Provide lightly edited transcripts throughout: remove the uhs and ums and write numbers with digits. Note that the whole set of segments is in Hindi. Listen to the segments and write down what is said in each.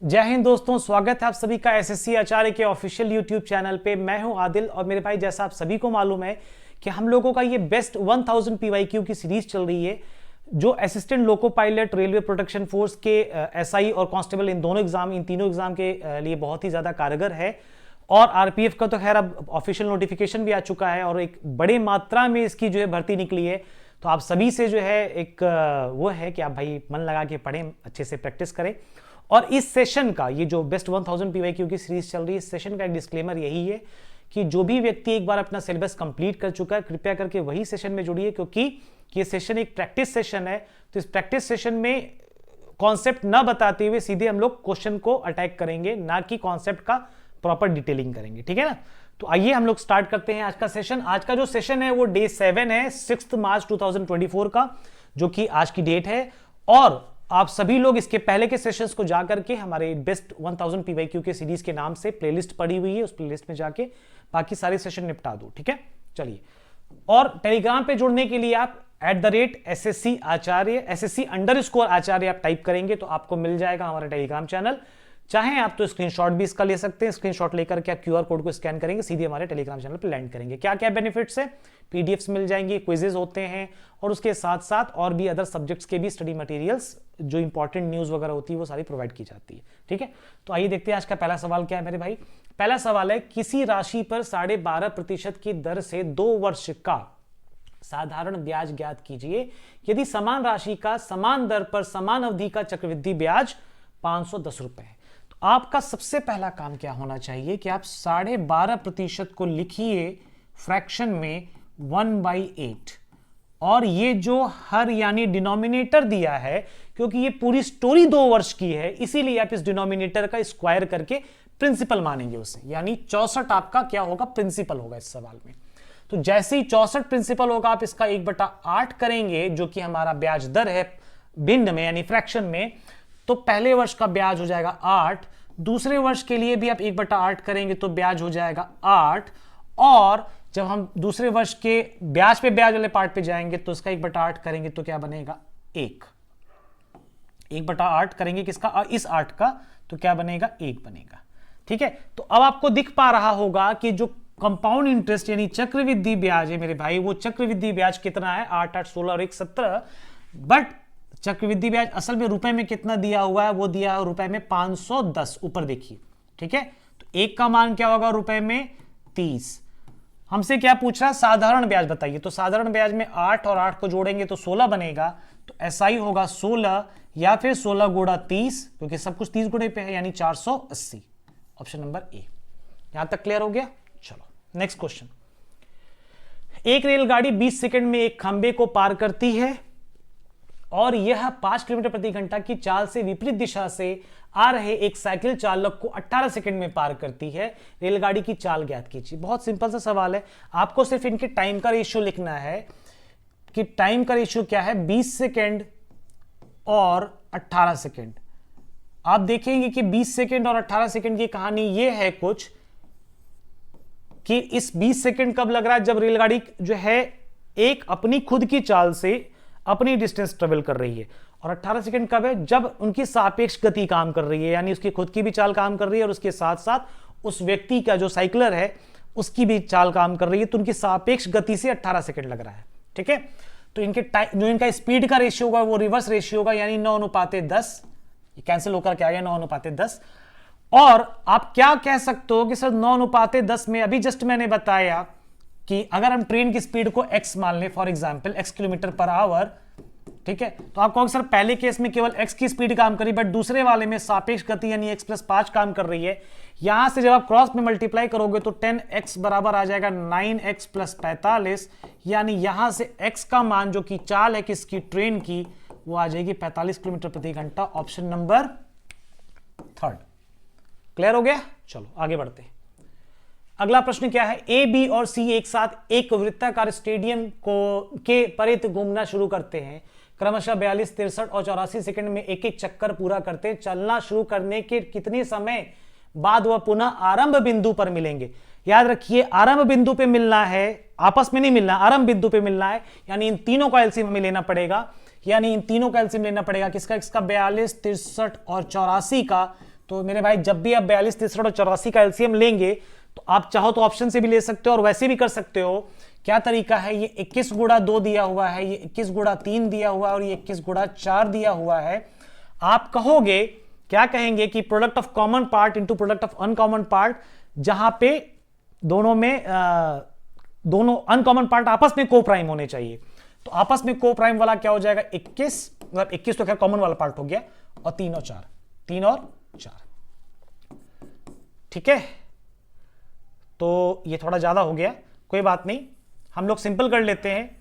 जय हिंद दोस्तों, स्वागत है आप सभी का एसएससी आचार्य के ऑफिशियल यूट्यूब चैनल पे। मैं हूं आदिल और मेरे भाई, जैसा आप सभी को मालूम है कि हम लोगों का ये बेस्ट 1000 पीवाईक्यू की सीरीज चल रही है, जो assistant loco pilot, railway protection force के एसआई और कांस्टेबल इन तीनों एग्जाम के लिए बहुत ही ज्यादा कारगर है। और आरपीएफ का तो खैर अब ऑफिशियल नोटिफिकेशन भी आ चुका है और एक बड़ी मात्रा में इसकी जो है भर्ती निकली है। तो आप सभी से जो है एक वो है कि आप भाई मन लगा के पढ़ें, अच्छे से प्रैक्टिस करें। और इस सेशन का, ये जो बेस्ट 1000 पीवाईक्यू की सीरीज चल रही है, इस सेशन का एक डिस्क्लेमर यही है कि जो भी व्यक्ति एक बार अपना सिलेबस कंप्लीट कर चुका है, कृपया करके वही सेशन में जुड़िए, क्योंकि ये सेशन एक प्रैक्टिस सेशन है। तो इस प्रैक्टिस सेशन में कॉन्सेप्ट ना बताते हुए सीधे हम लोग क्वेश्चन को अटैक करेंगे, ना कि कॉन्सेप्ट का प्रॉपर डिटेलिंग करेंगे, ठीक है ना। तो आइए हम लोग स्टार्ट करते हैं आज का सेशन। आज का जो सेशन है वो डे 7 है, 6 मार्च 2024 का, जो कि आज की डेट है। और आप सभी लोग इसके पहले के सेशंस को जाकर के हमारे बेस्ट 1000 पीवाईक्यू के सीरीज के नाम से प्लेलिस्ट पड़ी हुई है, उस प्लेलिस्ट में जाके बाकी सारे सेशन निपटा दो, ठीक है। चलिए, और टेलीग्राम पे जुड़ने के लिए आप @SSC आचार्य, SSC_ आचार्य आप टाइप करेंगे तो आपको मिल जाएगा हमारा टेलीग्राम चैनल। चाहे आप तो स्क्रीनशॉट भी इसका ले सकते हैं, स्क्रीनशॉट लेकर के आप QR कोड को स्कैन करेंगे, सीधे हमारे टेलीग्राम चैनल पर लैंड करेंगे। क्या क्या बेनिफिट्स है? पीडीएफ्स मिल जाएंगी, क्विजेज होते हैं, और उसके साथ साथ और भी अदर सब्जेक्ट्स के भी स्टडी मटेरियल्स, जो इंपॉर्टेंट न्यूज वगैरह होती है वो सारी प्रोवाइड की जाती है, ठीक है। तो आइए देखते हैं आज का पहला सवाल क्या है मेरे भाई। पहला सवाल है, किसी राशि पर 12.5% की दर से 2 वर्ष का साधारण ब्याज ज्ञात कीजिए यदि समान राशि का समान दर पर समान अवधि का चक्रवृद्धि ब्याज 510 रुपए है। तो आपका सबसे पहला काम क्या होना चाहिए कि आप 12.5% को लिखिए फ्रैक्शन में 1/8, और ये जो हर यानी डिनोमिनेटर दिया है, क्योंकि ये पूरी स्टोरी 2 वर्ष की है, इसीलिए आप इस डिनोमिनेटर का स्क्वायर करके प्रिंसिपल मानेंगे उसे, यानी 64 आपका क्या होगा? प्रिंसिपल होगा इस सवाल में। तो जैसे ही 64 प्रिंसिपल होगा, आप इसका 1/8 करेंगे, जो कि हमारा ब्याज दर है भिन्न में यानी फ्रैक्शन में। तो पहले वर्ष का ब्याज हो जाएगा 8, दूसरे वर्ष के लिए भी आप 1/8 करेंगे तो ब्याज हो जाएगा 8, और जब हम दूसरे वर्ष के ब्याज पे ब्याज वाले पार्ट पे जाएंगे तो इसका 1/8 करेंगे तो क्या बनेगा? 1/8 करेंगे किसका? इस 8 का, तो क्या बनेगा? 1 बनेगा, ठीक है। तो अब आपको दिख पा रहा होगा कि जो कंपाउंड इंटरेस्ट यानी चक्रवृद्धि ब्याज है मेरे भाई, वो चक्रवृद्धि ब्याज कितना है? 8 8 16 और 1 17। बट चक्रवृद्धि ब्याज असल में रुपए में कितना दिया हुआ है? वो दिया है रुपए में 510, ऊपर देखिए, ठीक है। तो 1 का मान क्या होगा रुपए में? 30। हमसे क्या पूछ रहा है? साधारण ब्याज बताइए। तो साधारण ब्याज में 8 और 8 को जोड़ेंगे तो 16 बनेगा। तो एसआई होगा 16 या फिर 16 गुणा 30, क्योंकि सब कुछ 30 गुणे पे है, यानी 480। Option number A. यहां तक क्लियर हो गया? चलो नेक्स्ट क्वेश्चन। एक रेलगाड़ी 20 सेकंड में एक खंबे को पार करती है और यह 5 किलोमीटर प्रति घंटा की चाल से विपरीत दिशा से आ रहे एक साइकिल चालक को 18 सेकंड में पार करती है। रेलगाड़ी की चाल ज्ञात कीजिए। बहुत सिंपल सा सवाल है, आपको सिर्फ इनके टाइम का रेशियो लिखना है कि टाइम का रेशियो क्या है? 20 सेकंड और 18 सेकंड। आप देखेंगे कि 20 सेकंड और 18 सेकंड की कहानी ये है कुछ कि इस 20 सेकंड कब लग रहा है? जब रेलगाड़ी जो है एक अपनी खुद की चाल से अपनी डिस्टेंस ट्रेवल कर रही है। और 18 सेकंड कब है? जब उनकी सापेक्ष गति काम कर रही है, यानी उसकी खुद की भी चाल काम कर रही है और उसके साथ साथ उस व्यक्ति का जो साइकिलर है उसकी भी चाल काम कर रही है। तो उनकी सापेक्ष गति से 18 सेकंड लग रहा है, ठीक है। तो इनके जो इनका स्पीड का रेशियो होगा वो रिवर्स रेशियो होगा, यानी 9:10। ये कैंसिल होकर क्या आ गया? 9:10। और आप क्या कह सकते हो कि सर 9:10 में अभी जस्ट मैंने बताया कि अगर हम ट्रेन की स्पीड को x मान लें, for example x kilometre per hour, ठीक है, तो आप कहोगे सर पहले केस में केवल x की स्पीड काम करी, बट दूसरे वाले में सापेक्ष गति यानी x + 5 काम कर रही है। यहां से जब आप क्रॉस में मल्टीप्लाई करोगे तो 10x बराबर आ जाएगा 9x + 45, यानी यहां से x का मान जो कि चाल है किसकी? ट्रेन की, वो आ जाएगी 45 किलोमीटर प्रति घंटा। Option number 3। क्लियर हो गया? चलो आगे बढ़ते हैं। अगला प्रश्न क्या है? ए, बी और सी एक साथ एक वृत्ताकार स्टेडियम के परित घूमना शुरू करते हैं। क्रमशः 42, 63 और 84 सेकंड में एक एक चक्कर पूरा करते हैं। चलना शुरू करने के कितने समय बाद वह पुनः आरंभ बिंदु पर मिलेंगे? याद रखिए, आरंभ बिंदु पे मिलना है, आपस में नहीं मिलना, आरंभ बिंदु पे मिलना है, यानी इन तीनों का एलसीएम हमें लेना पड़ेगा। यानी इन तीनों का एलसीएम लेना पड़ेगा किसका? इसका 42, 63 और 84 का। तो मेरे भाई जब भी आप 42, 63 और 84 का एलसीएम लेंगे तो आप चाहो तो ऑप्शन से भी ले सकते हो और वैसे भी कर सकते हो। क्या तरीका है, ये 21 गुणा 2 दिया हुआ है, ये 21 गुणा 3 दिया हुआ है और ये 21 गुणा 4 दिया हुआ है। आप कहोगे, क्या कहेंगे कि product of common part into product of uncommon part, जहां पे दोनों अनकॉमन पार्ट आपस में को प्राइम होने चाहिए। तो आपस में को प्राइम वाला क्या हो जाएगा 21, मतलब 21 तो खैर कॉमन वाला पार्ट हो गया, और 3 और 4, 3 और 4, ठीक है। तो ये थोड़ा ज्यादा हो गया, कोई बात नहीं, हम लोग सिंपल कर लेते हैं,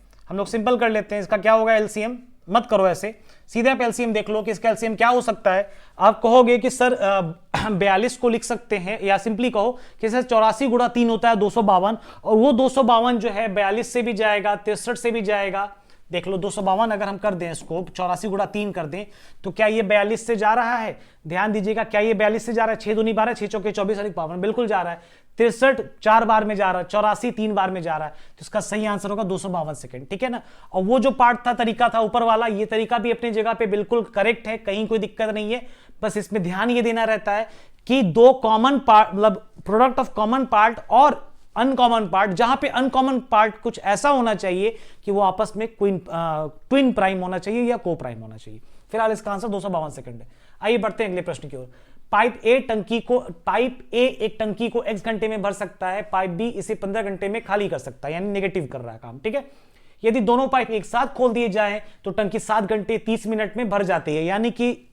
इसका क्या होगा एलसीएम, मत करो ऐसे, सीधे आप एलसीएम देख लो कि इसका एलसीएम क्या हो सकता है। आप कहोगे कि सर 42 को लिख सकते हैं, या सिंपली कहो कि सर 84 गुणा 3 होता है 252, और वो 252 जो है 42 से भी जाएगा, 63 से भी जाएगा। देख लो 252 अगर हम कर दें इसको 84 गुणा 3 कर दें तो क्या ये 42 से जा रहा है, ध्यान दीजिएगा, क्या ये 42 से जा रहा है, 6 दूनी 12, 6 चौके 24 अधिक 52, बिल्कुल जा रहा है। 63 4 बार में जा रहा है, 84 3 बार में जा रहा है, तो इसका सही आंसर होगा 252 सेकंड, ठीक है ना। और वो जो पार्ट था, तरीका था ऊपर वाला, ये तरीका भी अपनी जगह पे बिल्कुल करेक्ट है, कहीं कोई दिक्कत नहीं है। बस इसमें ध्यान ये देना रहता है कि दो कॉमन पार्ट, मतलब प्रोडक्ट ऑफ कॉमन पार्ट और अनकॉमन पार्ट, जहां पे अनकॉमन पार्ट कुछ ऐसा होना चाहिए कि वो आपस में ट्विन प्राइम होना चाहिए या को प्राइम होना चाहिए। फिलहाल इसका आंसर 252 सेकंड है। आइए बढ़ते हैं अगले प्रश्न की ओर। पाइप ए एक टंकी को x घंटे में भर सकता है, पाइप बी इसे 15 घंटे में खाली कर सकता है, यानी नेगेटिव कर रहा है काम, ठीक है। यदि दोनों पाइप एक साथ खोल दिए जाएं तो टंकी 7 घंटे 30 मिनट में भर जाती है, यानी कि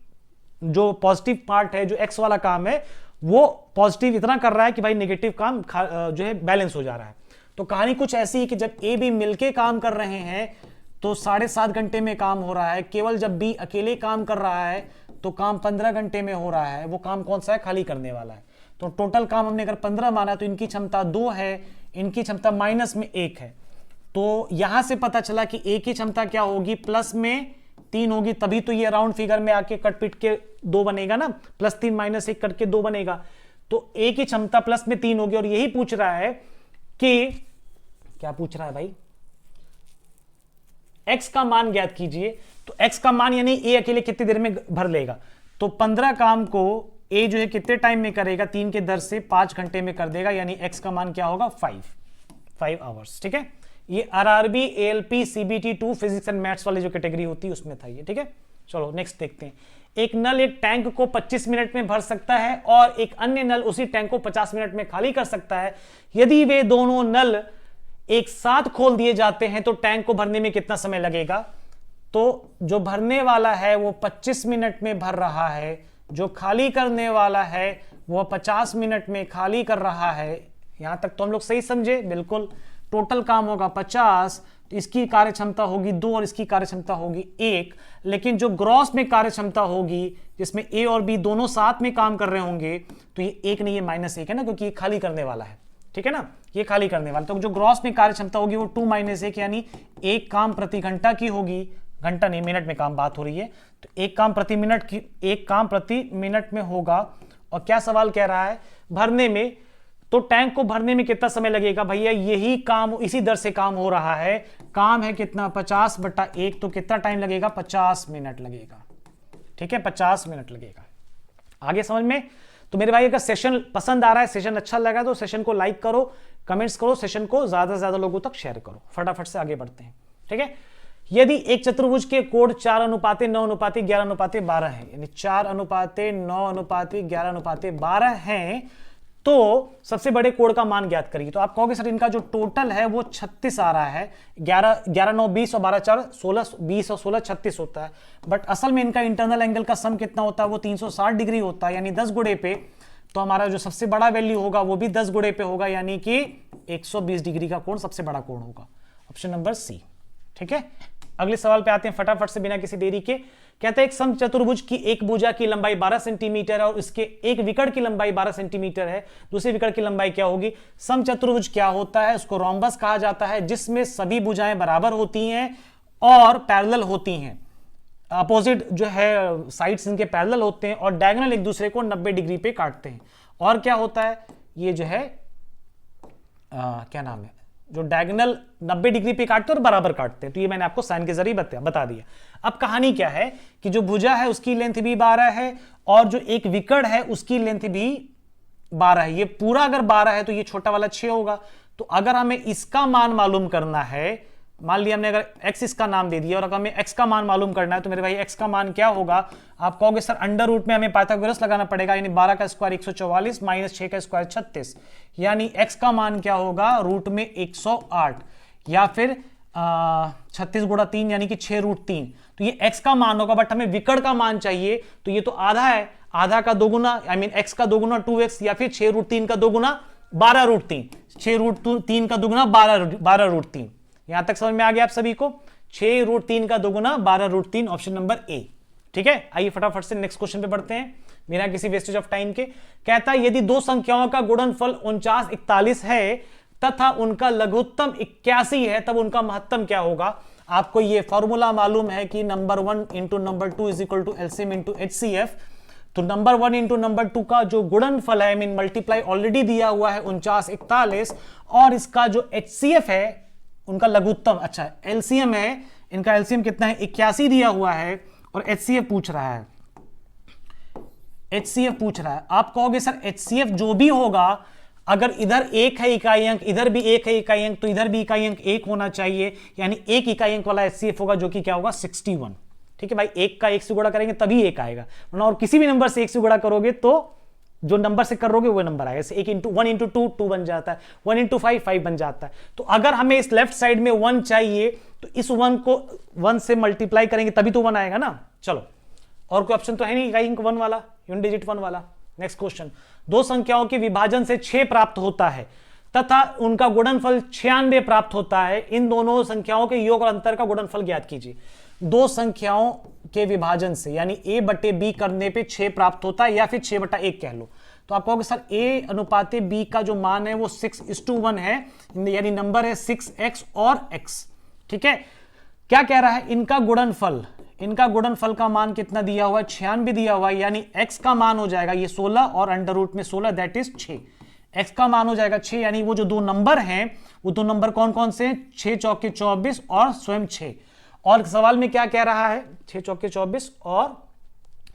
जो पॉजिटिव पार्ट है, जो एक्स वाला काम है, वो पॉजिटिव इतना कर रहा है कि भाई नेगेटिव काम जो है बैलेंस हो जा रहा है। तो कहानी कुछ ऐसी है कि जब ए बी मिलके काम कर रहे हैं तो 7.5 घंटे में काम हो रहा है, केवल जब बी अकेले काम कर रहा है तो काम 15 घंटे में हो रहा है। वो काम कौन सा है, खाली करने वाला है। तो टोटल काम हमने अगर 15 माना तो इनकी क्षमता 2 है, इनकी क्षमता माइनस में 1 है। तो यहां से पता चला कि ए की क्षमता क्या होगी, प्लस में 3 होगी, तभी तो ये राउंड फिगर में आके कट पिट के 2 बनेगा ना, +3 - 1 करके 2 बनेगा। तो ए की क्षमता प्लस में 3 होगी, और यही पूछ रहा है कि क्या पूछ रहा है भाई, x का मान ज्ञात कीजिए। तो x का मान यानी ए अकेले कितनी देर में भर लेगा, तो 15 काम को ए जो है कितने टाइम में करेगा, 3 के दर से 5 घंटे में कर देगा, यानी x का मान क्या होगा 5 आवर्स, ठीक है। ये RRB ALP CBT 2 physics and maths वाली जो कैटेगरी होती है उसमें था ये, ठीक है। चलो नेक्स्ट देखते हैं। एक नल एक टैंक को 25 मिनट में भर सकता है और एक अन्य नल उसी टैंक को 50 मिनट में खाली कर सकता है। यदि वे दोनों नल एक साथ खोल दिए जाते हैं तो टैंक को भरने में कितना समय लगेगा। तो जो भरने वाला है वो 25 मिनट में भर रहा है, जो खाली करने वाला है वो 50 मिनट में खाली कर रहा है। यहां तक तो हम लोग सही समझे, बिल्कुल। टोटल काम होगा 50, तो इसकी कार्य क्षमता होगी 2 और इसकी कार्य क्षमता होगी 1। लेकिन जो ग्रॉस में कार्य क्षमता होगी, जिसमें ए और बी दोनों साथ में काम कर रहे होंगे, तो ये 1 नहीं, ये -1 है ना, क्योंकि ये खाली करने वाला है, ठीक है ना, ये खाली करने वाला। तो जो ग्रॉस में कार्य क्षमता होगी वो 2 - 1 यानी 1 काम प्रति घंटा की होगी, घंटा नहीं मिनट में काम बात हो रही है। तो 1 काम प्रति मिनट में होगा। और क्या सवाल कह रहा है, भरने में, तो टैंक को भरने में कितना समय लगेगा भैया, यही काम इसी दर से काम हो रहा है। काम है कितना 50/1, तो कितना टाइम लगेगा 50 मिनट लगेगा, ठीक है, 50 मिनट लगेगा। आगे समझ में। तो मेरे भाई अगर सेशन पसंद आ रहा है, सेशन अच्छा लगा तो सेशन को लाइक करो, कमेंट्स करो, सेशन को ज्यादा से ज्यादा लोगों तक शेयर करो। फटाफट से आगे बढ़ते हैं, ठीक है। यदि एक चतुर्भुज के कोण 4:9:11:12 है, यानी 4:9:11:12 है, तो सबसे बड़े कोण का मान ज्ञात करिए। तो आप कहोगे सर इनका जो टोटल है वो 36 आ रहा है, 11 9 20 और 12 4 16, 20 और 16 36 होता है। बट असल में इनका इंटरनल एंगल का सम कितना होता है, वो 360 डिग्री होता है, यानी 10 गुणे पे। तो हमारा जो सबसे बड़ा वैल्यू होगा वो भी 10 गुणे पे होगा, यानी कि 120 डिग्री का कोण सबसे बड़ा कोण होगा। ऑप्शन नंबर सी, ठीक है। अगले सवाल पे आते हैं फटाफट से बिना किसी देरी के। कहते हैं एक समचतुर्भुज की एक भुजा की लंबाई 12 सेंटीमीटर है और इसके एक विकर्ण की लंबाई 12 सेंटीमीटर है। दूसरी विकर्ण की लंबाई क्या होगी। समचतुर्भुज क्या होता है, उसको रोम्बस कहा जाता है, जिसमें सभी भुजाएं बराबर होती हैं और पैरेलल होती हैं। अपोजिट जो है साइड्स इनके पैरेलल होते हैं और डायगोनल एक दूसरे को 90 डिग्री पे काटते हैं। और क्या होता है, ये जो है क्या नाम है, जो डायगोनल 90 डिग्री पे काटते हैं और बराबर काटते हैं, तो ये मैंने आपको साइन के जरिए बता दिया। अब कहानी क्या है कि जो भुजा है उसकी लेंथ भी 12 है और जो एक विकर्ण है उसकी लेंथ भी 12 है। ये पूरा अगर 12 है तो ये छोटा वाला 6 होगा। तो अगर हमें इसका मान मालूम करना है, मान लिया हमने अगर x इसका नाम दे दिया और अगर हमें x का मान मालूम करना है, तो मेरे भाई x का मान क्या होगा? आप कहोगे सर अंडर रूट में हमें पाइथागोरस लगाना पड़ेगा, यानी 12 का स्क्वायर 144 माइनस 6 का स्क्वायर 36, यानी x का मान क्या होगा? रूट में 108 या फिर 36 गुणा 3 यानी कि 6√3। तो ये x का मान होगा, बट हमें विकर्ण का मान चाहिए, तो ये तो आधा है, आधा का 2 गुना x का 2 गुना 2x या फिर 6√3 का 2 गुना 12√3, 6√3 का 2 गुना 12√3। यहां तक समझ में आ गया आप सभी को? 6√3 का 2 गुना 12√3, ऑप्शन नंबर ए। ठीक है, आइए फटाफट से नेक्स्ट क्वेश्चन पे बढ़ते हैं बिना किसी वेस्टेज ऑफ टाइम के। कहता है यदि दो संख्याओं का गुणनफल 49 41 है तथा उनका लघुत्तम 81 है, तब उनका महत्तम क्या होगा? आपको ये फॉर्मूला मालूम है कि number 1 into number 2 is equal to LCM into HCF. तो नंबर 1 इंटू नंबर 2 का जो गुणनफल है, मीन मल्टीप्लाई ऑलरेडी दिया हुआ है 49 41, और इसका जो एचसीएफ है उनका लघुत्तम, अच्छा एलसीएम है, इनका एलसीएम कितना है? 81 दिया हुआ है और एचसीएफ पूछ रहा है, एचसीएफ पूछ रहा है। आप कहोगे सर एचसीएफ जो भी होगा, अगर इधर 1 है इकाई अंक, इधर भी 1 है इकाई अंक, तो इधर भी इकाई अंक 1 होना चाहिए, यानी 1 इकाई अंक वाला एचसीएफ होगा, जो कि क्या होगा? 61। ठीक है भाई, 1 का 1 से गुणा करेंगे तभी 1 आएगा, वरना और किसी भी नंबर से 1 से गुणा करोगे तो जो नंबर से करोगे वो नंबर आएगा। जैसे 1 इंटू 2 बन जाता है, 1 इंटू 5 बन जाता है। तो अगर हमें इस लेफ्ट साइड में 1 चाहिए तो इस 1 को 1 से मल्टीप्लाई करेंगे तभी तो 1 आएगा ना। चलो, और कोई ऑप्शन तो है नहीं इकाई अंक 1 वाला, यूनिट डिजिट 1 वाला। नेक्स्ट क्वेश्चन, दो संख्याओं के विभाजन से 6 प्राप्त होता है तथा उनका गुणनफल 96 प्राप्त होता है, इन दोनों संख्याओं के योग और अंतर का गुणनफल ज्ञात कीजिए। दो संख्याओं के विभाजन से यानी a बटे b करने पे 6 प्राप्त होता है, या फिर 6/1 कह लो। तो आप कहोगे सर a अनुपाते b का जो मान है वो 6:1 है, यानी नंबर है 6x और x। ठीक है, क्या कह रहा है? इनका गुणनफल का मान कितना दिया हुआ है? 96 दिया हुआ है, यानी x का मान हो जाएगा ये 16 और अंडर रूट में 16 दैट इज 6। x का मान हो जाएगा 6, यानी वो जो दो नंबर हैं वो दो नंबर कौन कौन से? 6 चौके 24 और स्वयं 6। और सवाल में क्या कह रहा है? 6 चौके 24 और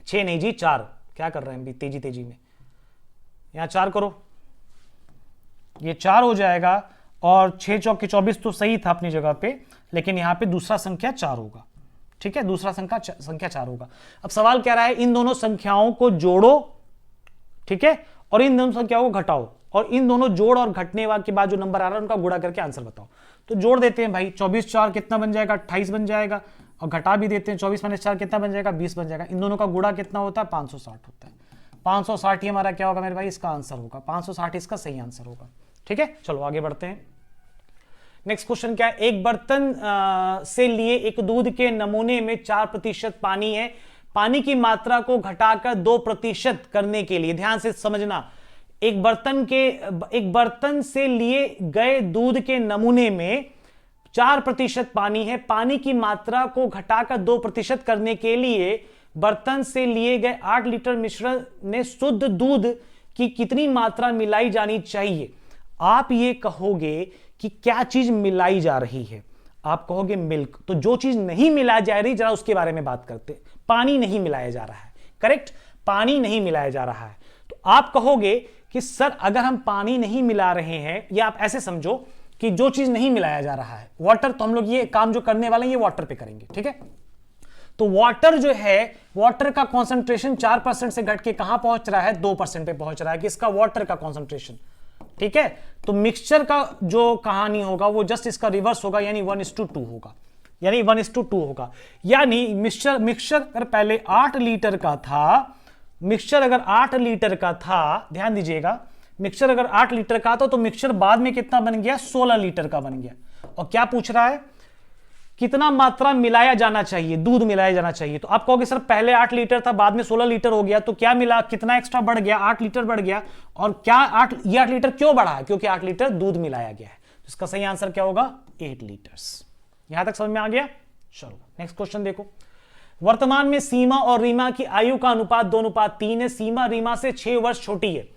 6 नहीं जी 4। क्या कर रहे हैं तेजी में? यहां 4 करो, ये 4 हो जाएगा, और 6 चौके 24 तो सही था अपनी जगह पे, लेकिन यहां पे दूसरा संख्या 4 होगा। ठीक है, दूसरा संख्या 4 होगा। अब सवाल कह रहा है इन दोनों संख्याओं को जोड़ो, ठीक है, और इन दोनों संख्याओं को घटाओ, और इन दोनों जोड़ और घटने के बाद जो नंबर आ रहा है उनका गुणा करके आंसर बताओ। तो जोड़ देते हैं भाई, 24 4 कितना बन जाएगा? 28 बन जाएगा, और घटा भी देते हैं, 24 - 4 कितना बन जाएगा? 20 बन जाएगा। इन दोनों का गुणा कितना होता है? 560 होता है। 560 ही हमारा क्या होगा मेरे भाई? इसका आंसर होगा 560, इसका सही आंसर होगा। ठीक है, चलो आगे बढ़ते हैं। नेक्स्ट क्वेश्चन क्या है? एक बर्तन से लिए एक दूध के नमूने में 4% पानी है। पानी की मात्रा को घटाकर 2% करने के लिए, ध्यान से समझना, एक बर्तन से लिए गए दूध के नमूने में 4% पानी है। पानी की मात्रा को घटाकर 2% करने के लिए बर्तन से लिए गए 8 लीटर मिश्रण में शुद्ध दूध की कितनी मात्रा मिलाई जानी चाहिए? आप ये कहोगे कि क्या चीज मिलाई जा रही है? आप कहोगे मिल्क। तो जो चीज नहीं मिलाई जा रही, जरा उसके बारे में बात करते। पानी नहीं मिलाया जा रहा है, करेक्ट, पानी नहीं मिलाया जा रहा है। तो आप कहोगे कि सर अगर हम पानी नहीं मिला रहे हैं, या आप ऐसे समझो कि जो चीज नहीं मिलाया जा रहा है, वाटर, तो हम लोग ये काम जो करने वाले हैं ये वाटर पे करेंगे। ठीक है, तो वाटर जो है, वाटर का कॉन्सेंट्रेशन 4% से घट के कहां पहुंच रहा है? 2% पे पहुंच रहा है, किसका? वाटर का कॉन्सेंट्रेशन। ठीक है, तो मिक्सचर का जो कहानी होगा वो जस्ट इसका रिवर्स होगा, यानी 1:2 होगा, यानी 1:2 होगा। यानी मिक्सचर अगर पहले 8 लीटर का था, मिक्सचर अगर 8 लीटर का था, ध्यान दीजिएगा, मिक्सचर अगर 8 लीटर का था तो मिक्सचर बाद में कितना बन गया? 16 लीटर का बन गया। और क्या पूछ रहा है? कितना मात्रा मिलाया जाना चाहिए, दूध मिलाया जाना चाहिए। तो आप कहोगे सर पहले 8 लीटर था, बाद में 16 लीटर हो गया, तो क्या मिला? कितना एक्स्ट्रा बढ़ गया? 8 लीटर बढ़ गया। और क्या 8 लीटर क्यों बढ़ा है? क्योंकि 8 लीटर दूध मिलाया गया है। तो इसका सही आंसर क्या होगा? 8 लीटर्स। यहां तक समझ में आ गया? चलो नेक्स्ट क्वेश्चन देखो। वर्तमान में सीमा और रीमा की आयु का अनुपात 2:3 है। सीमा रीमा से 6 वर्ष छोटी है।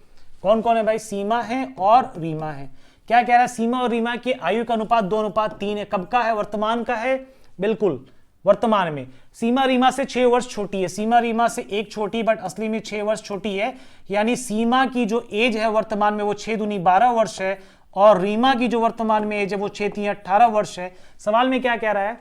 कौन कौन है भाई? सीमा है और रीमा है। क्या कह रहा है, सीमा और रीमा की आयु का अनुपात 2:3 है। कब का है, वर्तमान का है, बिल्कुल वर्तमान में। सीमा रीमा से 6 वर्ष छोटी है, सीमा रीमा से 1 छोटी बट असली में 6 वर्ष छोटी है, यानी सीमा की जो एज है वर्तमान में वो 6 दूनी 12 वर्ष है, और रीमा की जो वर्तमान में एज है वो 6 3 18 वर्ष है। सवाल में क्या कह रहा है,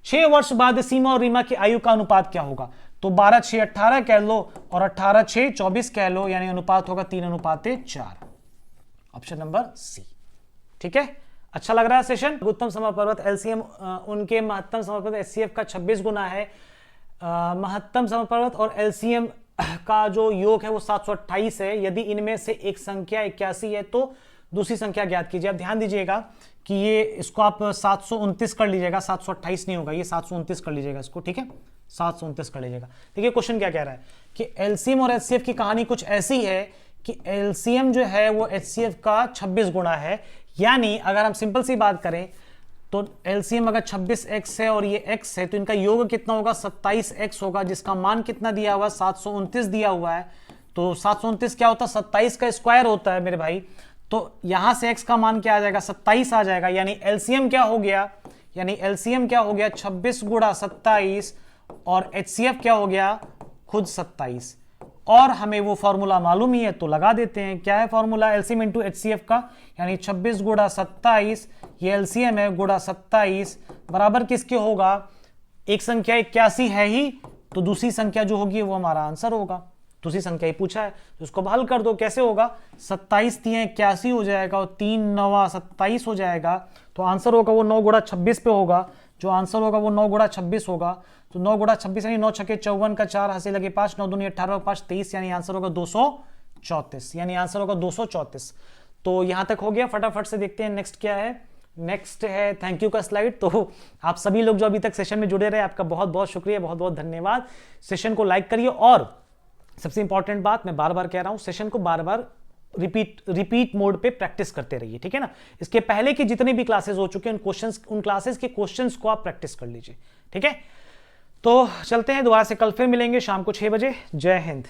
6 वर्ष बाद सीमा और रीमा की आयु का अनुपात क्या होगा, तो 12 6 18 कह लो और 18 6 24 कह लो, यानी अनुपात होगा 3:4। Option number C. ठीक है, अच्छा लग रहा है सेशन। उत्तम समपर्वत एलसीएम उनके महत्तम समपर्वत एचसीएफ का 26 गुना है। महत्तम समपर्वत और एलसीएम का जो योग है वो 728 है। यदि इनमें से एक संख्या 81 है तो दूसरी संख्या ज्ञात कीजिए। आप ध्यान दीजिएगा कि ये इसको आप 729 कर लीजिएगा, 728 नहीं होगा, ये 729 कर लीजिएगा इसको, ठीक है, 729 कर लीजिएगा। देखिए क्वेश्चन क्या कह रहा है कि एलसीएम और एचसीएफ की कहानी कुछ ऐसी है कि एलसीएम जो है वो एचसीएफ का 26 गुना है, यानी अगर हम सिंपल सी बात करें तो एलसीएम अगर 26x है और ये x है तो इनका योग कितना होगा, 27x होगा, जिसका मान कितना दिया हुआ है, 729 दिया हुआ है। तो 729 क्या होता है, 27 का स्क्वायर होता है मेरे भाई। तो यहां से x का मान क्या आ जाएगा, 27 आ जाएगा, यानी एलसीएम क्या हो गया, यानी एलसीएम क्या हो गया 26 गुणा 27, और एचसीएफ क्या हो गया खुद 27। और हमें वो फॉर्मूला मालूम ही है तो लगा देते हैं। क्या है फॉर्मूला, एलसीएम इंटू एचसीएफ का, यानी 26 गुणा 27, ये एलसीएम है, गुणा 27 बराबर किसके होगा, एक संख्या 81 है ही, तो दूसरी संख्या जो होगी वो हमारा आंसर होगा। दूसरी संख्या ही पूछा है तो उसको हल कर दो। कैसे होगा, 27 3 81 हो जाएगा और 3 9 27 हो जाएगा, तो आंसर होगा वो 9 गुणा 26 पे होगा। जो आंसर होगा वो 9 गुणा 26 होगा। तो 9 गुणा 26 यानी 9 छक्के 54 का 4 हंसी लगे 5, 9 दूनी 18 5 23, यानी आंसर होगा 234, यानी आंसर होगा 234। तो यहां तक हो गया। फटाफट से देखते हैं नेक्स्ट क्या है। नेक्स्ट है थैंक यू का स्लाइड। तो आप सभी लोग जो अभी तक सेशन में जुड़े रहे आपका बहुत बहुत शुक्रिया, बहुत बहुत धन्यवाद। सेशन को लाइक करिए, और सबसे इंपॉर्टेंट बात मैं बार बार कह रहा हूं, सेशन को बार बार रिपीट मोड पे प्रैक्टिस करते रहिए, ठीक है ना। इसके पहले की जितनी भी क्लासेस हो चुके हैं उन क्लासेस के क्वेश्चंस को आप प्रैक्टिस कर लीजिए, ठीक है। तो चलते हैं, दोबारा से कल फिर मिलेंगे शाम को 6 बजे। जय हिंद।